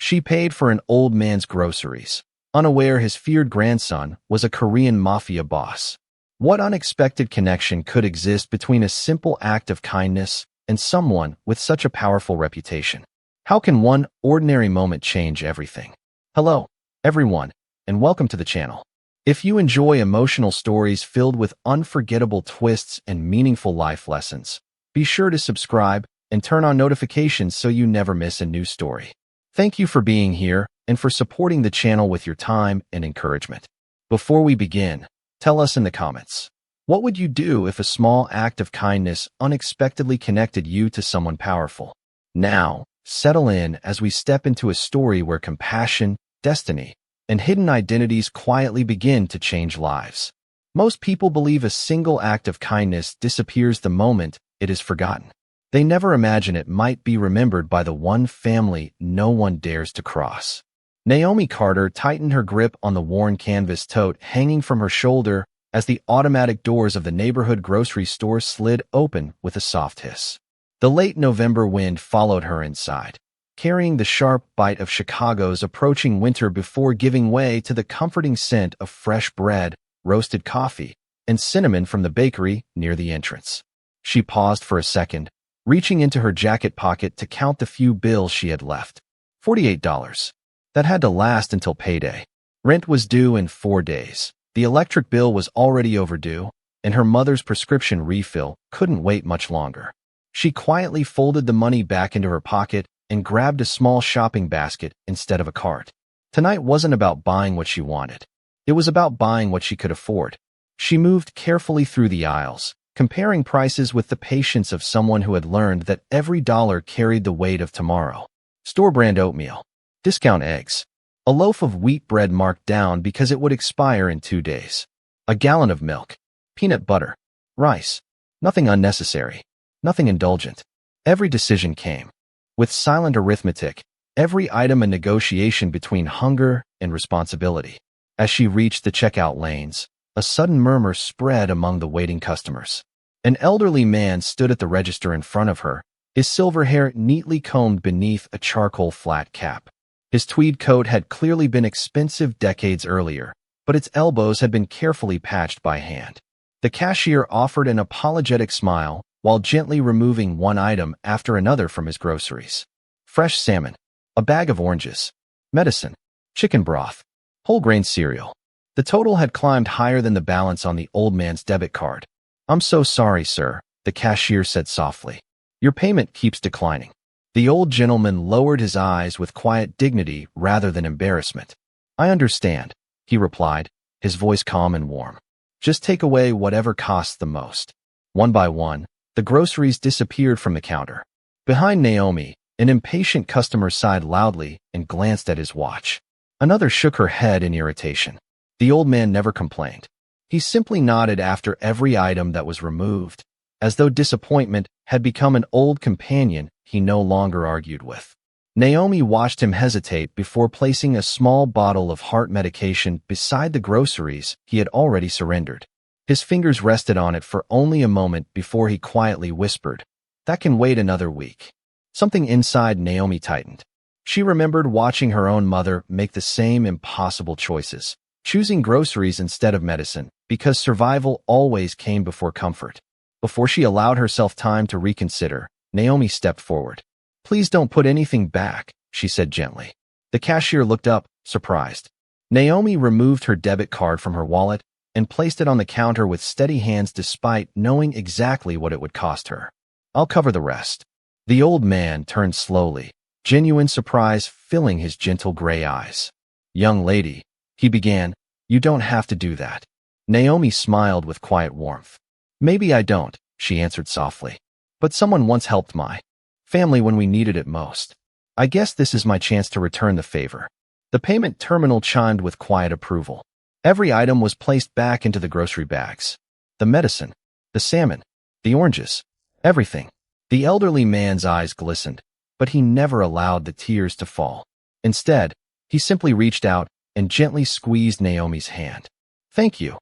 She paid for an old man's groceries, unaware his feared grandson was a Korean mafia boss. What unexpected connection could exist between a simple act of kindness and someone with such a powerful reputation? How can one ordinary moment change everything? Hello, everyone, and welcome to the channel. If you enjoy emotional stories filled with unforgettable twists and meaningful life lessons, be sure to subscribe and turn on notifications so you never miss a new story. Thank you for being here and for supporting the channel with your time and encouragement. Before we begin, tell us in the comments, what would you do if a small act of kindness unexpectedly connected you to someone powerful? Now, settle in as we step into a story where compassion, destiny, and hidden identities quietly begin to change lives. Most people believe a single act of kindness disappears the moment it is forgotten. They never imagine it might be remembered by the one family no one dares to cross. Naomi Carter tightened her grip on the worn canvas tote hanging from her shoulder as the automatic doors of the neighborhood grocery store slid open with a soft hiss. The late November wind followed her inside, carrying the sharp bite of Chicago's approaching winter before giving way to the comforting scent of fresh bread, roasted coffee, and cinnamon from the bakery near the entrance. She paused for a second, reaching into her jacket pocket to count the few bills she had left. $48. That had to last until payday. Rent was due in 4 days. The electric bill was already overdue, and her mother's prescription refill couldn't wait much longer. She quietly folded the money back into her pocket and grabbed a small shopping basket instead of a cart. Tonight wasn't about buying what she wanted. It was about buying what she could afford. She moved carefully through the aisles, comparing prices with the patience of someone who had learned that every dollar carried the weight of tomorrow. Store-brand oatmeal, discount eggs, a loaf of wheat bread marked down because it would expire in 2 days, a gallon of milk, peanut butter, rice, nothing unnecessary, nothing indulgent. Every decision came with silent arithmetic, every item a negotiation between hunger and responsibility. As she reached the checkout lanes, a sudden murmur spread among the waiting customers. An elderly man stood at the register in front of her, his silver hair neatly combed beneath a charcoal flat cap. His tweed coat had clearly been expensive decades earlier, but its elbows had been carefully patched by hand. The cashier offered an apologetic smile while gently removing one item after another from his groceries. Fresh salmon, a bag of oranges, medicine, chicken broth, whole grain cereal. The total had climbed higher than the balance on the old man's debit card. "I'm so sorry, sir," the cashier said softly. "Your payment keeps declining." The old gentleman lowered his eyes with quiet dignity rather than embarrassment. "I understand," he replied, his voice calm and warm. "Just take away whatever costs the most." One by one, the groceries disappeared from the counter. Behind Naomi, an impatient customer sighed loudly and glanced at his watch. Another shook her head in irritation. The old man never complained. He simply nodded after every item that was removed, as though disappointment had become an old companion he no longer argued with. Naomi watched him hesitate before placing a small bottle of heart medication beside the groceries he had already surrendered. His fingers rested on it for only a moment before he quietly whispered, "That can wait another week." Something inside Naomi tightened. She remembered watching her own mother make the same impossible choices, choosing groceries instead of medicine, because survival always came before comfort. Before she allowed herself time to reconsider, Naomi stepped forward. "Please don't put anything back," she said gently. The cashier looked up, surprised. Naomi removed her debit card from her wallet and placed it on the counter with steady hands despite knowing exactly what it would cost her. "I'll cover the rest." The old man turned slowly, genuine surprise filling his gentle gray eyes. "Young lady," he began, "you don't have to do that." Naomi smiled with quiet warmth. "Maybe I don't," she answered softly. "But someone once helped my family when we needed it most. I guess this is my chance to return the favor." The payment terminal chimed with quiet approval. Every item was placed back into the grocery bags. The medicine, the salmon, the oranges, everything. The elderly man's eyes glistened, but he never allowed the tears to fall. Instead, he simply reached out and gently squeezed Naomi's hand. "Thank you,"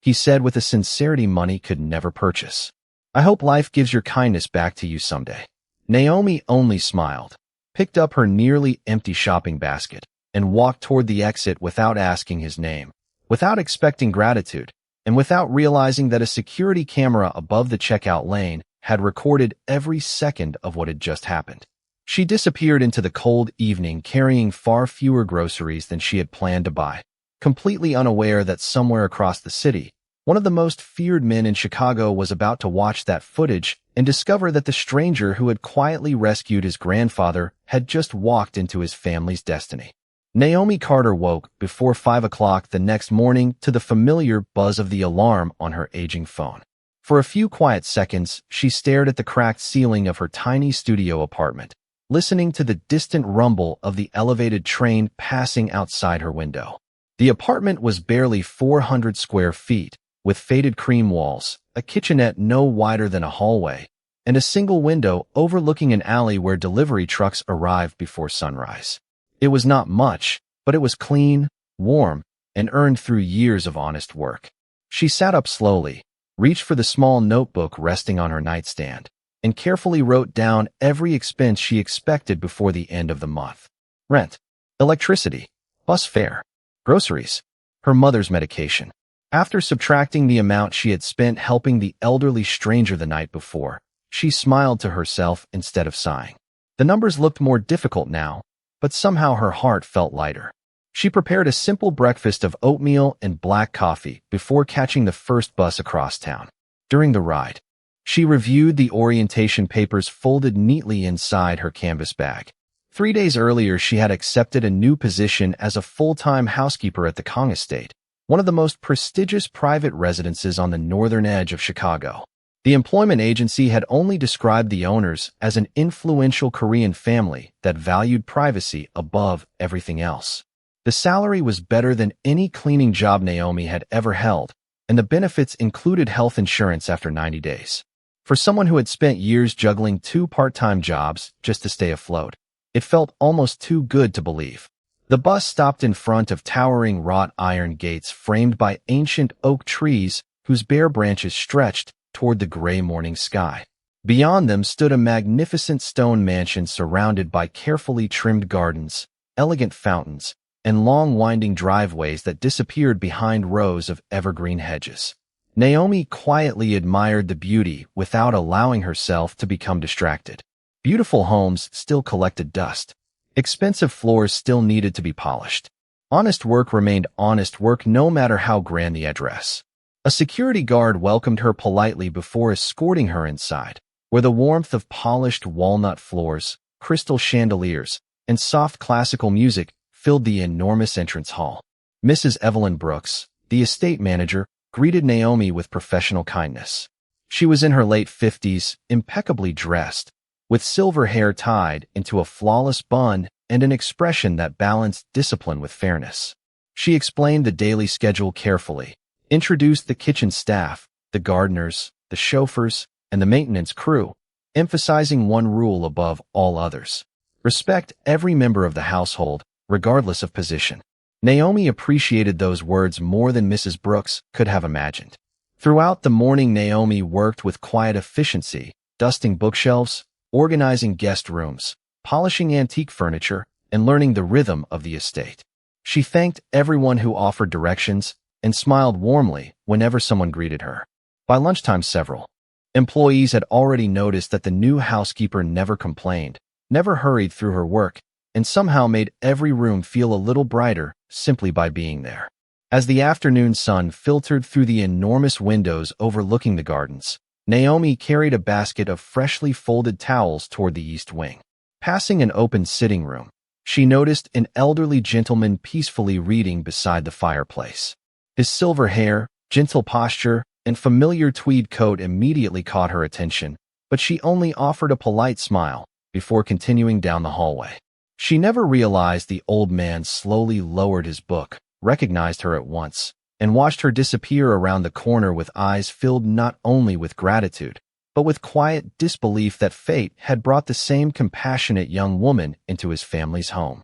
he said with a sincerity money could never purchase. "I hope life gives your kindness back to you someday." Naomi only smiled. picked up her nearly empty shopping basket, and walked toward the exit without asking his name, without expecting gratitude, and without realizing that a security camera above the checkout lane had recorded every second of what had just happened. She disappeared into the cold evening carrying far fewer groceries than she had planned to buy, completely unaware that somewhere across the city, one of the most feared men in Chicago was about to watch that footage and discover that the stranger who had quietly rescued his grandfather had just walked into his family's destiny. Naomi Carter woke before 5 o'clock the next morning to the familiar buzz of the alarm on her aging phone. For a few quiet seconds, she stared at the cracked ceiling of her tiny studio apartment, listening to the distant rumble of the elevated train passing outside her window. The apartment was barely 400 square feet, with faded cream walls, a kitchenette no wider than a hallway, and a single window overlooking an alley where delivery trucks arrived before sunrise. It was not much, but it was clean, warm, and earned through years of honest work. She sat up slowly, reached for the small notebook resting on her nightstand, and carefully wrote down every expense she expected before the end of the month. Rent, electricity, bus fare, groceries, her mother's medication. After subtracting the amount she had spent helping the elderly stranger the night before, she smiled to herself instead of sighing. The numbers looked more difficult now, but somehow her heart felt lighter. She prepared a simple breakfast of oatmeal and black coffee before catching the first bus across town. During the ride, she reviewed the orientation papers folded neatly inside her canvas bag. 3 days earlier, she had accepted a new position as a full-time housekeeper at the Kong Estate, one of the most prestigious private residences on the northern edge of Chicago. The employment agency had only described the owners as an influential Korean family that valued privacy above everything else. The salary was better than any cleaning job Naomi had ever held, and the benefits included health insurance after 90 days. For someone who had spent years juggling 2 part-time jobs just to stay afloat, it felt almost too good to believe. The bus stopped in front of towering wrought iron gates framed by ancient oak trees whose bare branches stretched toward the gray morning sky. Beyond them stood a magnificent stone mansion surrounded by carefully trimmed gardens, elegant fountains, and long winding driveways that disappeared behind rows of evergreen hedges. Naomi quietly admired the beauty without allowing herself to become distracted. Beautiful homes still collected dust. Expensive floors still needed to be polished. Honest work remained honest work no matter how grand the address. A security guard welcomed her politely before escorting her inside, where the warmth of polished walnut floors, crystal chandeliers, and soft classical music filled the enormous entrance hall. Mrs. Evelyn Brooks, the estate manager, greeted Naomi with professional kindness. She was in her late 50s, impeccably dressed, with silver hair tied into a flawless bun and an expression that balanced discipline with fairness. She explained the daily schedule carefully, introduced the kitchen staff, the gardeners, the chauffeurs, and the maintenance crew, emphasizing one rule above all others: respect every member of the household, regardless of position. Naomi appreciated those words more than Mrs. Brooks could have imagined. Throughout the morning, Naomi worked with quiet efficiency, dusting bookshelves, organizing guest rooms, polishing antique furniture, and learning the rhythm of the estate. She thanked everyone who offered directions and smiled warmly whenever someone greeted her. By lunchtime, several employees had already noticed that the new housekeeper never complained, never hurried through her work, and somehow made every room feel a little brighter simply by being there. As the afternoon sun filtered through the enormous windows overlooking the gardens, Naomi carried a basket of freshly folded towels toward the east wing. Passing an open sitting room, she noticed an elderly gentleman peacefully reading beside the fireplace. His silver hair, gentle posture, and familiar tweed coat immediately caught her attention, but she only offered a polite smile before continuing down the hallway. She never realized the old man slowly lowered his book, recognized her at once, and watched her disappear around the corner with eyes filled not only with gratitude, but with quiet disbelief that fate had brought the same compassionate young woman into his family's home.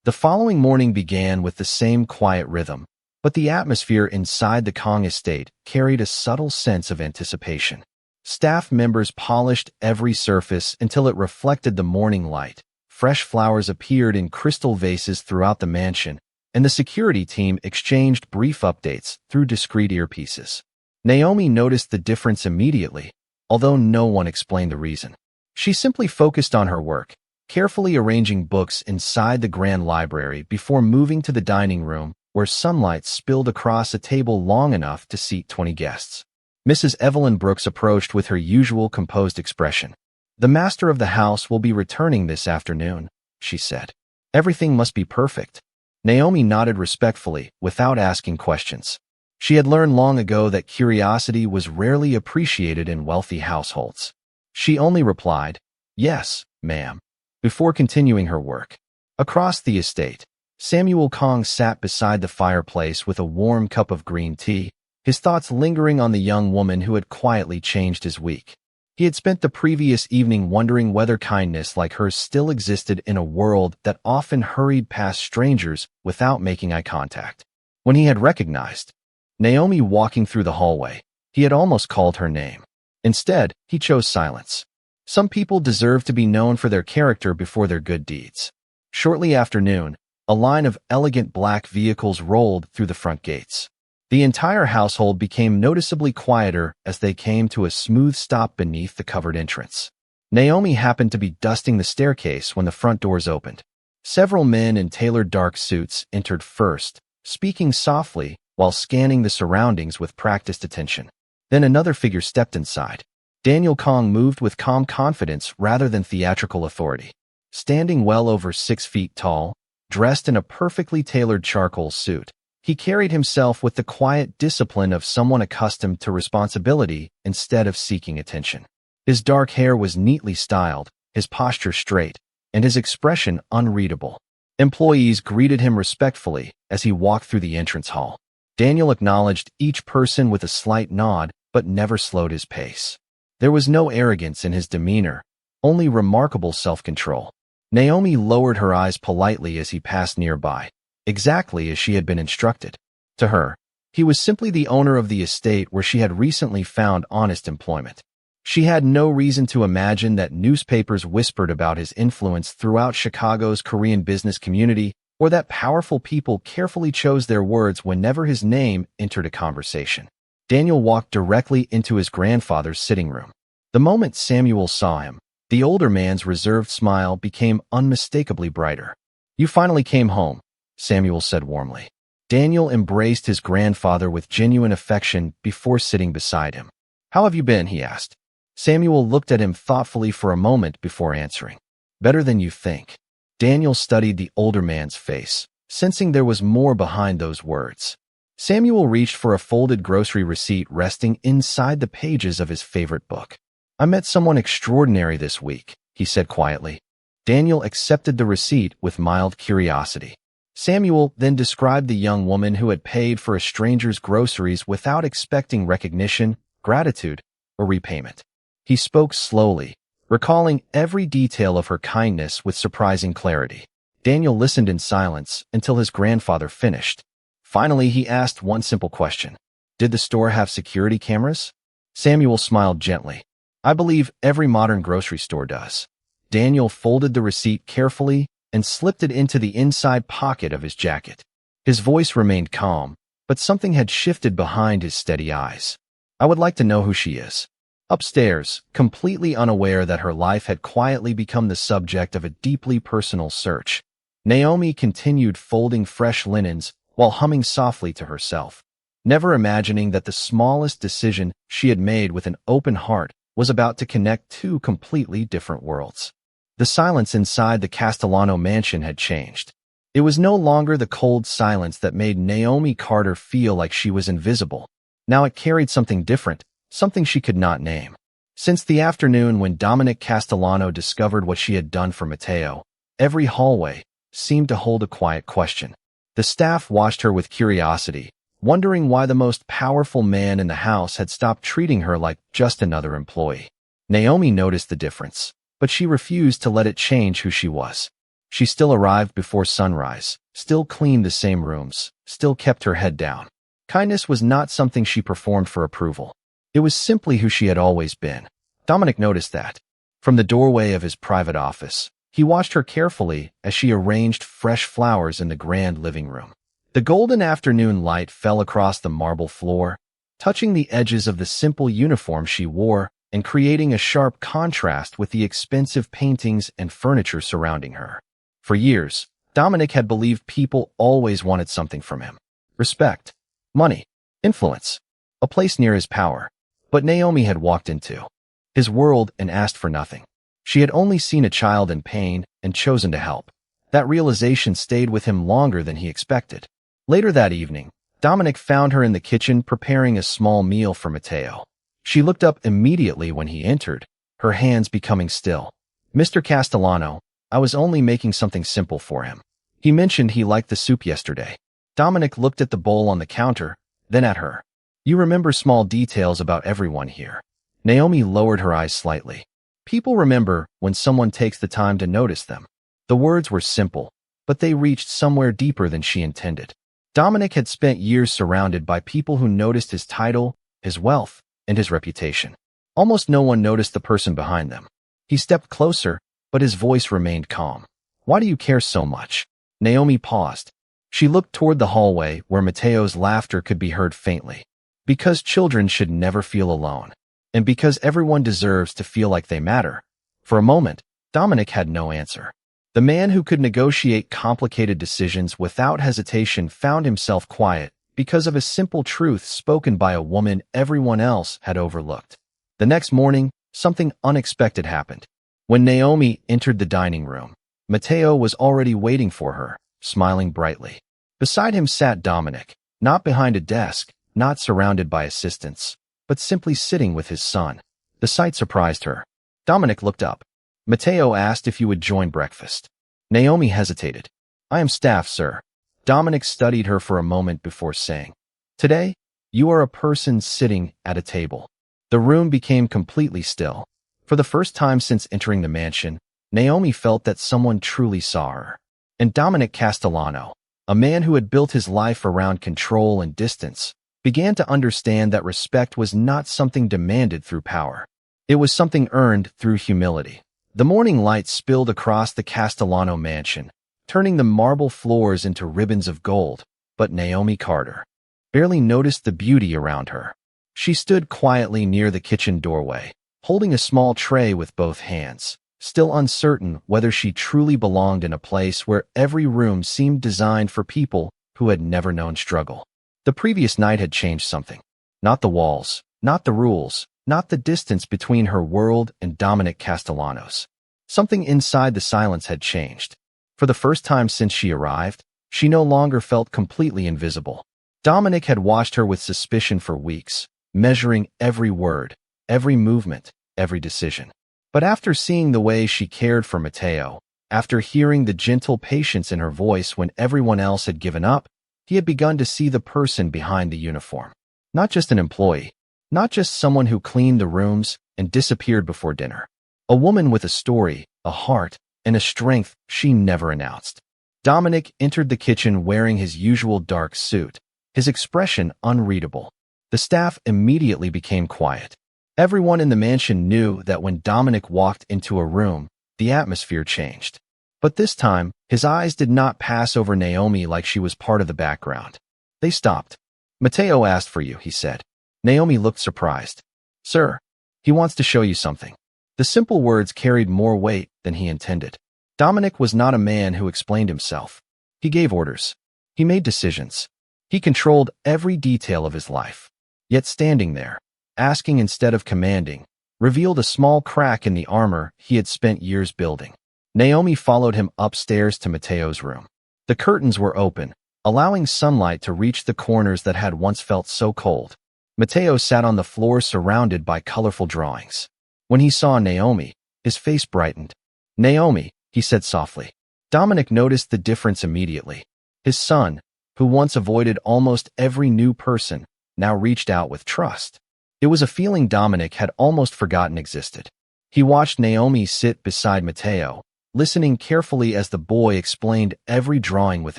The following morning began with the same quiet rhythm, but the atmosphere inside the Kong estate carried a subtle sense of anticipation. Staff members polished every surface until it reflected the morning light, fresh flowers appeared in crystal vases throughout the mansion, and the security team exchanged brief updates through discreet earpieces. Naomi noticed the difference immediately, although no one explained the reason. She simply focused on her work, carefully arranging books inside the grand library before moving to the dining room, where sunlight spilled across a table long enough to seat 20 guests. Mrs. Evelyn Brooks approached with her usual composed expression. "The master of the house will be returning this afternoon," she said. "Everything must be perfect." Naomi nodded respectfully, without asking questions. She had learned long ago that curiosity was rarely appreciated in wealthy households. She only replied, "Yes, ma'am," before continuing her work. Across the estate, Samuel Kong sat beside the fireplace with a warm cup of green tea, his thoughts lingering on the young woman who had quietly changed his week. He had spent the previous evening wondering whether kindness like hers still existed in a world that often hurried past strangers without making eye contact. When he had recognized Naomi walking through the hallway, he had almost called her name. Instead, he chose silence. Some people deserve to be known for their character before their good deeds. Shortly after noon, a line of elegant black vehicles rolled through the front gates. The entire household became noticeably quieter as they came to a smooth stop beneath the covered entrance. Naomi happened to be dusting the staircase when the front doors opened. Several men in tailored dark suits entered first, speaking softly while scanning the surroundings with practiced attention. Then another figure stepped inside. Daniel Kong moved with calm confidence rather than theatrical authority. Standing well over 6 feet tall, dressed in a perfectly tailored charcoal suit, he carried himself with the quiet discipline of someone accustomed to responsibility instead of seeking attention. His dark hair was neatly styled, his posture straight, and his expression unreadable. Employees greeted him respectfully as he walked through the entrance hall. Daniel acknowledged each person with a slight nod, but never slowed his pace. There was no arrogance in his demeanor, only remarkable self-control. Naomi lowered her eyes politely as he passed nearby, exactly as she had been instructed. To her, he was simply the owner of the estate where she had recently found honest employment. She had no reason to imagine that newspapers whispered about his influence throughout Chicago's Korean business community, or that powerful people carefully chose their words whenever his name entered a conversation. Daniel walked directly into his grandfather's sitting room. The moment Samuel saw him, the older man's reserved smile became unmistakably brighter. "You finally came home," Samuel said warmly. Daniel embraced his grandfather with genuine affection before sitting beside him. "How have you been?" he asked. Samuel looked at him thoughtfully for a moment before answering. "Better than you think." Daniel studied the older man's face, sensing there was more behind those words. Samuel reached for a folded grocery receipt resting inside the pages of his favorite book. "I met someone extraordinary this week," he said quietly. Daniel accepted the receipt with mild curiosity. Samuel then described the young woman who had paid for a stranger's groceries without expecting recognition, gratitude, or repayment. He spoke slowly, recalling every detail of her kindness with surprising clarity. Daniel listened in silence until his grandfather finished. Finally, he asked one simple question. "Did the store have security cameras?" Samuel smiled gently. "I believe every modern grocery store does." Daniel folded the receipt carefully and slipped it into the inside pocket of his jacket. His voice remained calm, but something had shifted behind his steady eyes. "I would like to know who she is." Upstairs, completely unaware that her life had quietly become the subject of a deeply personal search, Naomi continued folding fresh linens while humming softly to herself, never imagining that the smallest decision she had made with an open heart was about to connect two completely different worlds. The silence inside the Castellano mansion had changed. It was no longer the cold silence that made Naomi Carter feel like she was invisible. Now it carried something different, something she could not name. Since the afternoon when Dominic Castellano discovered what she had done for Matteo, every hallway seemed to hold a quiet question. The staff watched her with curiosity, wondering why the most powerful man in the house had stopped treating her like just another employee. Naomi noticed the difference, but she refused to let it change who she was. She still arrived before sunrise, still cleaned the same rooms, still kept her head down. Kindness was not something she performed for approval. It was simply who she had always been. Dominic noticed that. From the doorway of his private office, He watched her carefully as she arranged fresh flowers in the grand living room. The golden afternoon light fell across the marble floor, touching the edges of the simple uniform she wore and creating a sharp contrast with the expensive paintings and furniture surrounding her. For years, Dominic had believed people always wanted something from him. Respect, money, influence, a place near his power. But Naomi had walked into his world and asked for nothing. She had only seen a child in pain and chosen to help. That realization stayed with him longer than he expected. Later that evening, Dominic found her in the kitchen preparing a small meal for Matteo. She looked up immediately when he entered, her hands becoming still. "Mr. Castellano, I was only making something simple for him. He mentioned he liked the soup yesterday." Dominic looked at the bowl on the counter, then at her. "You remember small details about everyone here." Naomi lowered her eyes slightly. "People remember when someone takes the time to notice them." The words were simple, but they reached somewhere deeper than she intended. Dominic had spent years surrounded by people who noticed his title, his wealth, and his reputation. Almost no one noticed the person behind them. He stepped closer, but his voice remained calm. "Why do you care so much?" Naomi paused. She looked toward the hallway where Matteo's laughter could be heard faintly. "Because children should never feel alone. And because everyone deserves to feel like they matter." For a moment, Dominic had no answer. The man who could negotiate complicated decisions without hesitation found himself quiet because of a simple truth spoken by a woman everyone else had overlooked. The next morning, something unexpected happened. When Naomi entered the dining room, Matteo was already waiting for her, smiling brightly. Beside him sat Dominic, not behind a desk, not surrounded by assistants, but simply sitting with his son. The sight surprised her. Dominic looked up. "Matteo asked if you would join breakfast." Naomi hesitated. "I am staff, sir." Dominic studied her for a moment before saying, "Today, you are a person sitting at a table." The room became completely still. For the first time since entering the mansion, Naomi felt that someone truly saw her. And Dominic Castellano, a man who had built his life around control and distance, began to understand that respect was not something demanded through power. It was something earned through humility. The morning light spilled across the Castellano mansion, turning the marble floors into ribbons of gold, but Naomi Carter barely noticed the beauty around her. She stood quietly near the kitchen doorway, holding a small tray with both hands, still uncertain whether she truly belonged in a place where every room seemed designed for people who had never known struggle. The previous night had changed something. Not the walls, not the rules, not the distance between her world and Dominic Castellano's. Something inside the silence had changed. For the first time since she arrived, she no longer felt completely invisible. Dominic had watched her with suspicion for weeks, measuring every word, every movement, every decision. But after seeing the way she cared for Matteo, after hearing the gentle patience in her voice when everyone else had given up, he had begun to see the person behind the uniform. Not just an employee, not just someone who cleaned the rooms and disappeared before dinner. A woman with a story, a heart, and a strength she never announced. Dominic entered the kitchen wearing his usual dark suit, his expression unreadable. The staff immediately became quiet. Everyone in the mansion knew that when Dominic walked into a room, the atmosphere changed. But this time, his eyes did not pass over Naomi like she was part of the background. They stopped. "Matteo asked for you," he said. Naomi looked surprised. "Sir, he wants to show you something." The simple words carried more weight than he intended. Dominic was not a man who explained himself. He gave orders. He made decisions. He controlled every detail of his life. Yet standing there, asking instead of commanding, revealed a small crack in the armor he had spent years building. Naomi followed him upstairs to Matteo's room. The curtains were open, allowing sunlight to reach the corners that had once felt so cold. Matteo sat on the floor surrounded by colorful drawings. When he saw Naomi, his face brightened. "Naomi," he said softly. Dominic noticed the difference immediately. His son, who once avoided almost every new person, now reached out with trust. It was a feeling Dominic had almost forgotten existed. He watched Naomi sit beside Matteo, listening carefully as the boy explained every drawing with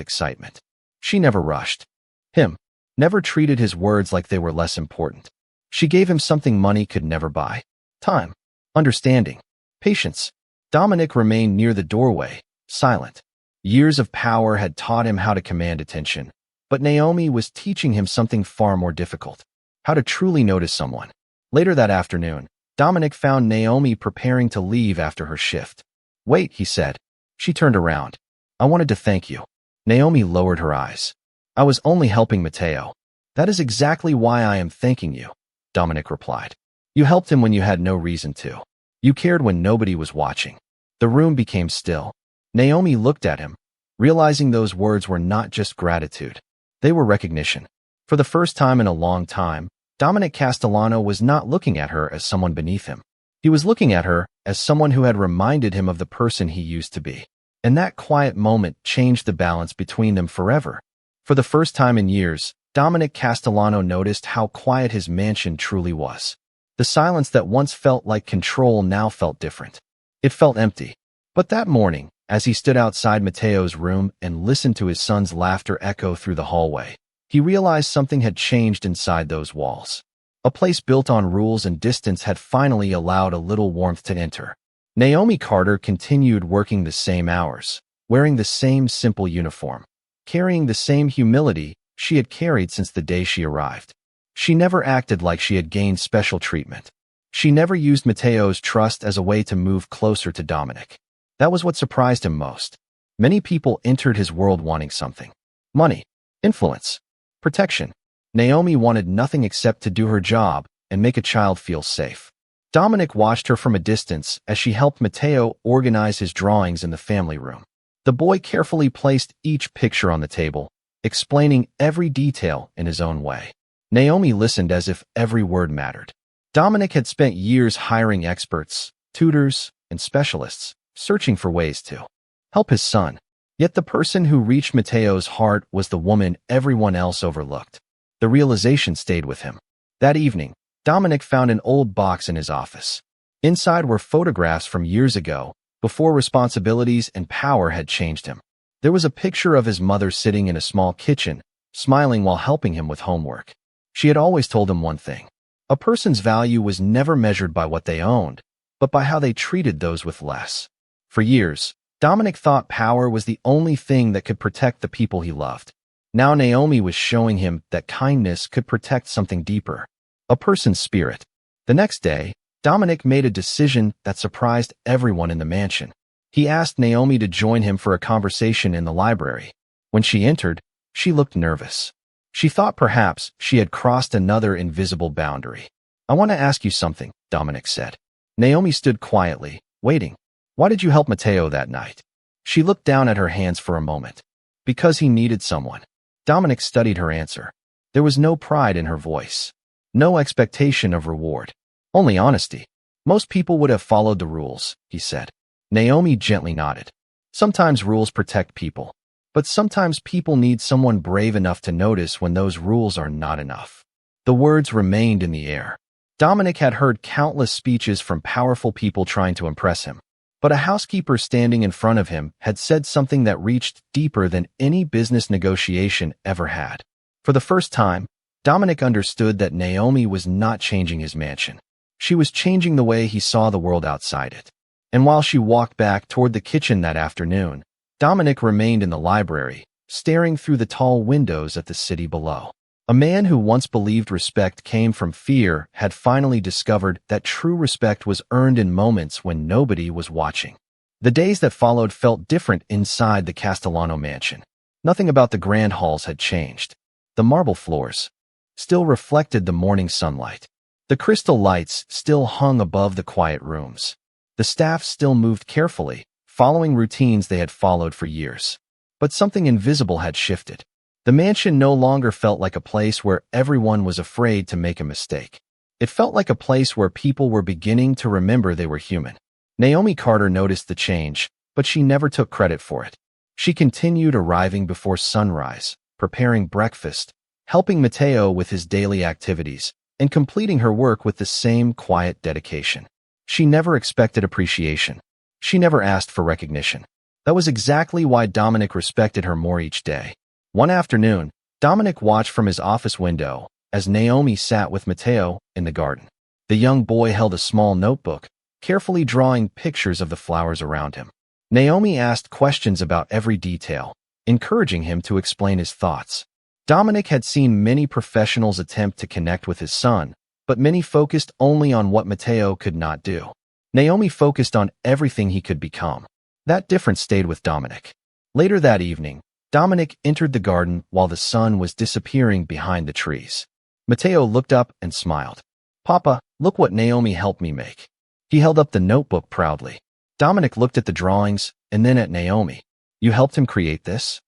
excitement. She never rushed him, never treated his words like they were less important. She gave him something money could never buy: time, understanding, patience. Dominic remained near the doorway, silent. Years of power had taught him how to command attention, but Naomi was teaching him something far more difficult: how to truly notice someone. Later that afternoon, Dominic found Naomi preparing to leave after her shift. "Wait," he said. She turned around. "I wanted to thank you." Naomi lowered her eyes. "I was only helping Mateo." "That is exactly why I am thanking you," Dominic replied. "You helped him when you had no reason to. You cared when nobody was watching." The room became still. Naomi looked at him, realizing those words were not just gratitude. They were recognition. For the first time in a long time, Dominic Castellano was not looking at her as someone beneath him. He was looking at her as someone who had reminded him of the person he used to be. And that quiet moment changed the balance between them forever. For the first time in years, Dominic Castellano noticed how quiet his mansion truly was. The silence that once felt like control now felt different. It felt empty. But that morning, as he stood outside Mateo's room and listened to his son's laughter echo through the hallway, he realized something had changed inside those walls. A place built on rules and distance had finally allowed a little warmth to enter. Naomi Carter continued working the same hours, wearing the same simple uniform, carrying the same humility she had carried since the day she arrived. She never acted like she had gained special treatment. She never used Mateo's trust as a way to move closer to Dominic. That was what surprised him most. Many people entered his world wanting something: money, influence, protection. Naomi wanted nothing except to do her job and make a child feel safe. Dominic watched her from a distance as she helped Mateo organize his drawings in the family room. The boy carefully placed each picture on the table, explaining every detail in his own way. Naomi listened as if every word mattered. Dominic had spent years hiring experts, tutors, and specialists, searching for ways to help his son. Yet the person who reached Mateo's heart was the woman everyone else overlooked. The realization stayed with him. That evening, Dominic found an old box in his office. Inside were photographs from years ago, before responsibilities and power had changed him. There was a picture of his mother sitting in a small kitchen, smiling while helping him with homework. She had always told him one thing: a person's value was never measured by what they owned, but by how they treated those with less. For years, Dominic thought power was the only thing that could protect the people he loved. Now Naomi was showing him that kindness could protect something deeper: a person's spirit. The next day, Dominic made a decision that surprised everyone in the mansion. He asked Naomi to join him for a conversation in the library. When she entered, she looked nervous. She thought perhaps she had crossed another invisible boundary. "I want to ask you something," Dominic said. Naomi stood quietly, waiting. "Why did you help Mateo that night?" She looked down at her hands for a moment. "Because he needed someone." Dominic studied her answer. There was no pride in her voice. No expectation of reward. Only honesty. "Most people would have followed the rules," he said. Naomi gently nodded. "Sometimes rules protect people. But sometimes people need someone brave enough to notice when those rules are not enough." The words remained in the air. Dominic had heard countless speeches from powerful people trying to impress him. But a housekeeper standing in front of him had said something that reached deeper than any business negotiation ever had. For the first time, Dominic understood that Naomi was not changing his mansion. She was changing the way he saw the world outside it. And while she walked back toward the kitchen that afternoon, Dominic remained in the library, staring through the tall windows at the city below. A man who once believed respect came from fear had finally discovered that true respect was earned in moments when nobody was watching. The days that followed felt different inside the Castellano mansion. Nothing about the grand halls had changed. The marble floors still reflected the morning sunlight. The crystal lights still hung above the quiet rooms. The staff still moved carefully, following routines they had followed for years. But something invisible had shifted. The mansion no longer felt like a place where everyone was afraid to make a mistake. It felt like a place where people were beginning to remember they were human. Naomi Carter noticed the change, but she never took credit for it. She continued arriving before sunrise, preparing breakfast, helping Mateo with his daily activities, and completing her work with the same quiet dedication. She never expected appreciation. She never asked for recognition. That was exactly why Dominic respected her more each day. One afternoon, Dominic watched from his office window as Naomi sat with Mateo in the garden. The young boy held a small notebook, carefully drawing pictures of the flowers around him. Naomi asked questions about every detail, encouraging him to explain his thoughts. Dominic had seen many professionals attempt to connect with his son, but many focused only on what Mateo could not do. Naomi focused on everything he could become. That difference stayed with Dominic. Later that evening, Dominic entered the garden while the sun was disappearing behind the trees. Mateo looked up and smiled. "Papa, look what Naomi helped me make." He held up the notebook proudly. Dominic looked at the drawings and then at Naomi. "You helped him create this?"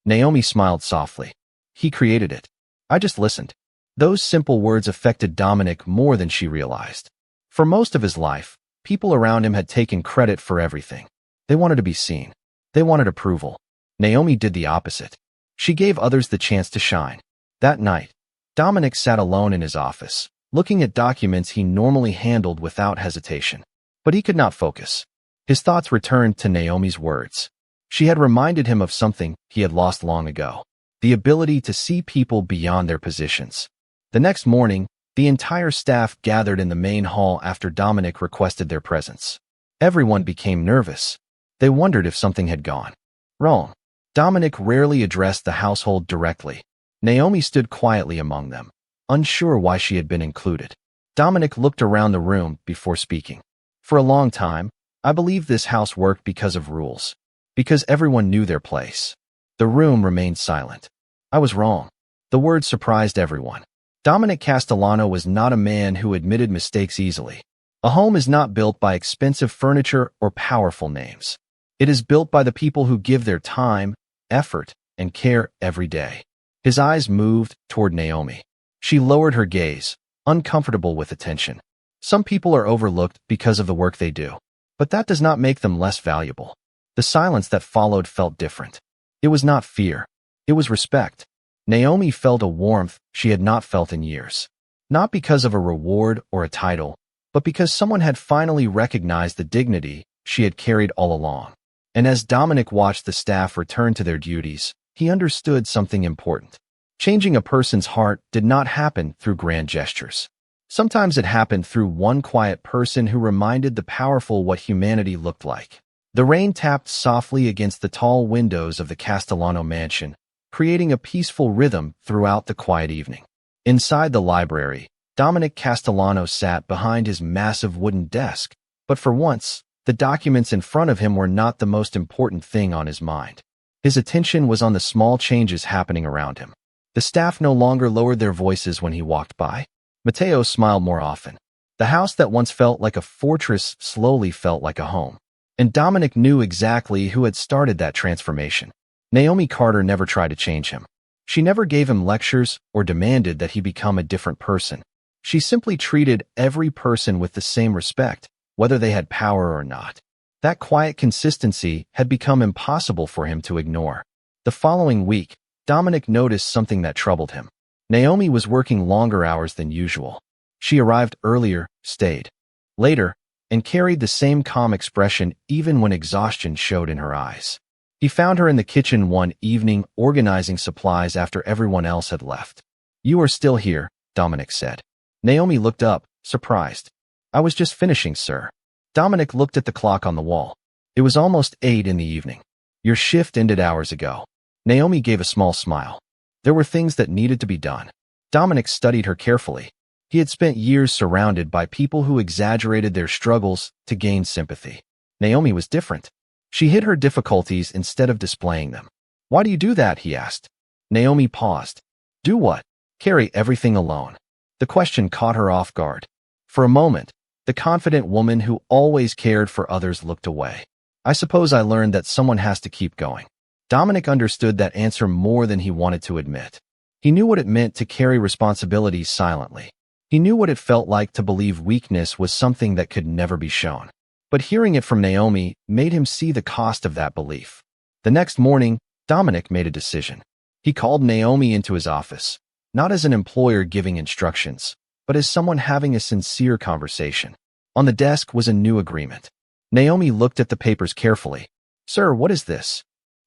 Naomi smiled softly. "He created it. I just listened." Those simple words affected Dominic more than she realized. For most of his life, people around him had taken credit for everything. They wanted to be seen. They wanted approval. Naomi did the opposite. She gave others the chance to shine. That night, Dominic sat alone in his office, looking at documents he normally handled without hesitation. But he could not focus. His thoughts returned to Naomi's words. She had reminded him of something he had lost long ago, the ability to see people beyond their positions. The next morning, the entire staff gathered in the main hall after Dominic requested their presence. Everyone became nervous. They wondered if something had gone wrong. Dominic rarely addressed the household directly. Naomi stood quietly among them, unsure why she had been included. Dominic looked around the room before speaking. "For a long time, I believed this house worked because of rules, because everyone knew their place." The room remained silent. "I was wrong." The word surprised everyone. Dominic Castellano was not a man who admitted mistakes easily. A home is not built by expensive furniture or powerful names. It is built by the people who give their time, effort, and care every day. His eyes moved toward Naomi. She lowered her gaze, uncomfortable with attention. Some people are overlooked because of the work they do, but that does not make them less valuable. The silence that followed felt different. It was not fear. It was respect. Naomi felt a warmth she had not felt in years. Not because of a reward or a title, but because someone had finally recognized the dignity she had carried all along. And as Dominic watched the staff return to their duties, he understood something important. Changing a person's heart did not happen through grand gestures. Sometimes it happened through one quiet person who reminded the powerful what humanity looked like. The rain tapped softly against the tall windows of the Castellano mansion, creating a peaceful rhythm throughout the quiet evening. Inside the library, Dominic Castellano sat behind his massive wooden desk, but for once, the documents in front of him were not the most important thing on his mind. His attention was on the small changes happening around him. The staff no longer lowered their voices when he walked by. Mateo smiled more often. The house that once felt like a fortress slowly felt like a home. And Dominic knew exactly who had started that transformation. Naomi Carter never tried to change him. She never gave him lectures or demanded that he become a different person. She simply treated every person with the same respect, whether they had power or not. That quiet consistency had become impossible for him to ignore. The following week, Dominic noticed something that troubled him. Naomi was working longer hours than usual. She arrived earlier, stayed later, and carried the same calm expression even when exhaustion showed in her eyes. He found her in the kitchen one evening organizing supplies after everyone else had left. "You are still here," Dominic said. Naomi looked up, surprised. "I was just finishing, sir." Dominic looked at the clock on the wall. It was almost 8 in the evening. "Your shift ended hours ago." Naomi gave a small smile. There were things that needed to be done. Dominic studied her carefully. He had spent years surrounded by people who exaggerated their struggles to gain sympathy. Naomi was different. She hid her difficulties instead of displaying them. "Why do you do that?" he asked. Naomi paused. "Do what?" "Carry everything alone." The question caught her off guard. For a moment, the confident woman who always cared for others looked away. "I suppose I learned that someone has to keep going." Dominic understood that answer more than he wanted to admit. He knew what it meant to carry responsibilities silently. He knew what it felt like to believe weakness was something that could never be shown. But hearing it from Naomi made him see the cost of that belief. The next morning, Dominic made a decision. He called Naomi into his office, not as an employer giving instructions, but as someone having a sincere conversation. On the desk was a new agreement. Naomi looked at the papers carefully. "Sir, what is this?"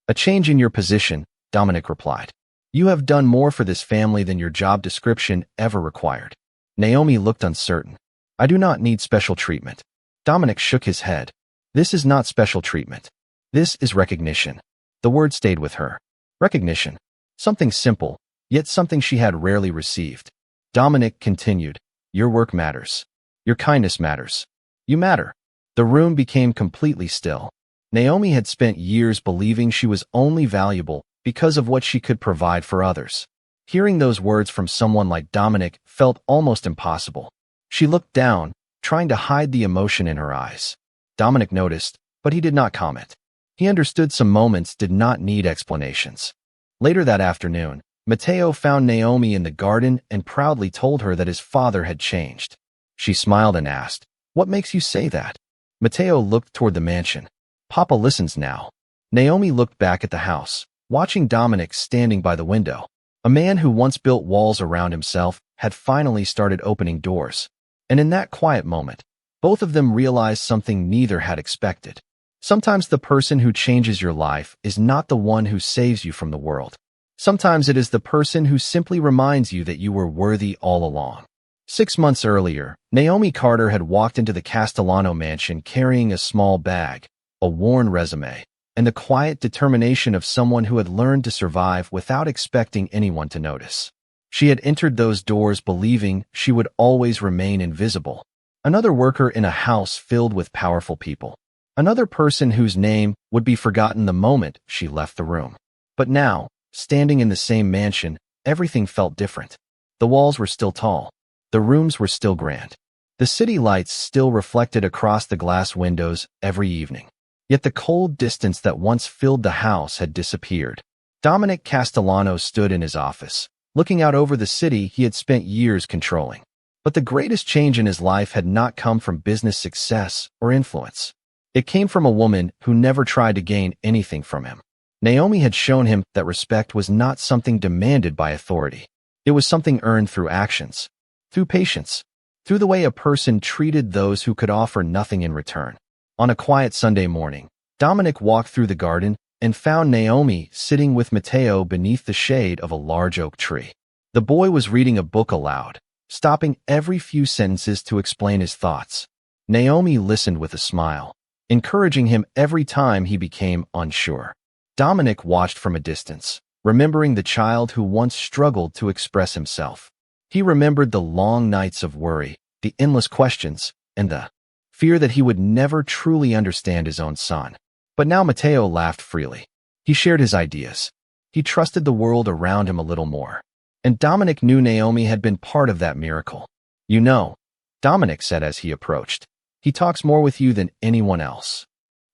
"A change in your position," Dominic replied. "You have done more for this family than your job description ever required." Naomi looked uncertain. "I do not need special treatment." Dominic shook his head. This is not special treatment. This is recognition. The word stayed with her. Recognition. Something simple, yet something she had rarely received. Dominic continued, your work matters. Your kindness matters. You matter. The room became completely still. Naomi had spent years believing she was only valuable because of what she could provide for others. Hearing those words from someone like Dominic felt almost impossible. She looked down, trying to hide the emotion in her eyes. Dominic noticed, but he did not comment. He understood some moments did not need explanations. Later that afternoon, Matteo found Naomi in the garden and proudly told her that his father had changed. She smiled and asked, "What makes you say that?" Matteo looked toward the mansion. "Papa listens now." Naomi looked back at the house, watching Dominic standing by the window. A man who once built walls around himself had finally started opening doors. And in that quiet moment, both of them realized something neither had expected. Sometimes the person who changes your life is not the one who saves you from the world. Sometimes it is the person who simply reminds you that you were worthy all along. 6 months earlier, Naomi Carter had walked into the Castellano mansion carrying a small bag, a worn resume, and the quiet determination of someone who had learned to survive without expecting anyone to notice. She had entered those doors believing she would always remain invisible. Another worker in a house filled with powerful people. Another person whose name would be forgotten the moment she left the room. But now, standing in the same mansion, everything felt different. The walls were still tall. The rooms were still grand. The city lights still reflected across the glass windows every evening. Yet the cold distance that once filled the house had disappeared. Dominic Castellano stood in his office, looking out over the city he had spent years controlling. But the greatest change in his life had not come from business success or influence. It came from a woman who never tried to gain anything from him. Naomi had shown him that respect was not something demanded by authority. It was something earned through actions, through patience, through the way a person treated those who could offer nothing in return. On a quiet Sunday morning, Dominic walked through the garden and found Naomi sitting with Matteo beneath the shade of a large oak tree. The boy was reading a book aloud, stopping every few sentences to explain his thoughts. Naomi listened with a smile, encouraging him every time he became unsure. Dominic watched from a distance, remembering the child who once struggled to express himself. He remembered the long nights of worry, the endless questions, and the fear that he would never truly understand his own son. But now Matteo laughed freely. He shared his ideas. He trusted the world around him a little more. And Dominic knew Naomi had been part of that miracle. "You know," Dominic said as he approached, "he talks more with you than anyone else."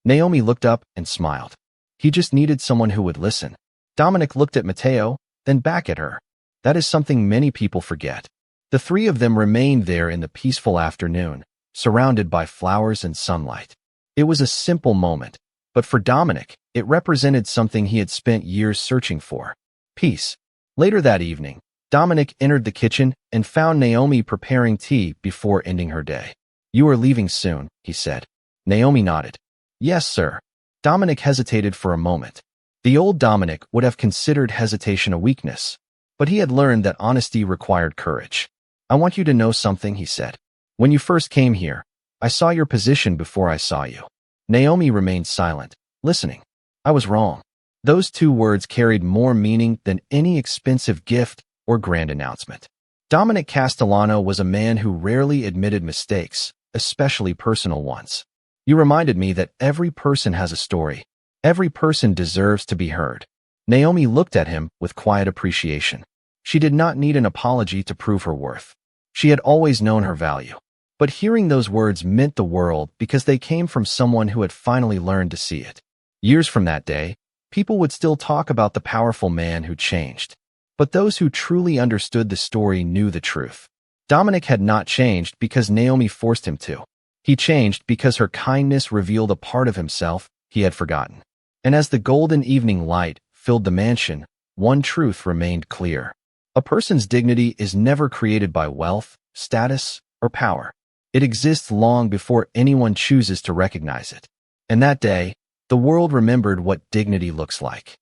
Naomi looked up and smiled. He just needed someone who would listen. Dominic looked at Matteo, then back at her. That is something many people forget. The three of them remained there in the peaceful afternoon, surrounded by flowers and sunlight. It was a simple moment, but for Dominic, it represented something he had spent years searching for: peace. Later that evening, Dominic entered the kitchen and found Naomi preparing tea before ending her day. "You are leaving soon," he said. Naomi nodded. "Yes, sir." Dominic hesitated for a moment. The old Dominic would have considered hesitation a weakness, but he had learned that honesty required courage. "I want you to know something," he said. "When you first came here, I saw your position before I saw you." Naomi remained silent, listening. "I was wrong." Those 2 words carried more meaning than any expensive gift or grand announcement. Dominic Castellano was a man who rarely admitted mistakes, especially personal ones. "You reminded me that every person has a story. Every person deserves to be heard." Naomi looked at him with quiet appreciation. She did not need an apology to prove her worth. She had always known her value. But hearing those words meant the world because they came from someone who had finally learned to see it. Years from that day, people would still talk about the powerful man who changed. But those who truly understood the story knew the truth. Dominic had not changed because Naomi forced him to. He changed because her kindness revealed a part of himself he had forgotten. And as the golden evening light filled the mansion, one truth remained clear. A person's dignity is never created by wealth, status, or power. It exists long before anyone chooses to recognize it. And that day, the world remembered what dignity looks like.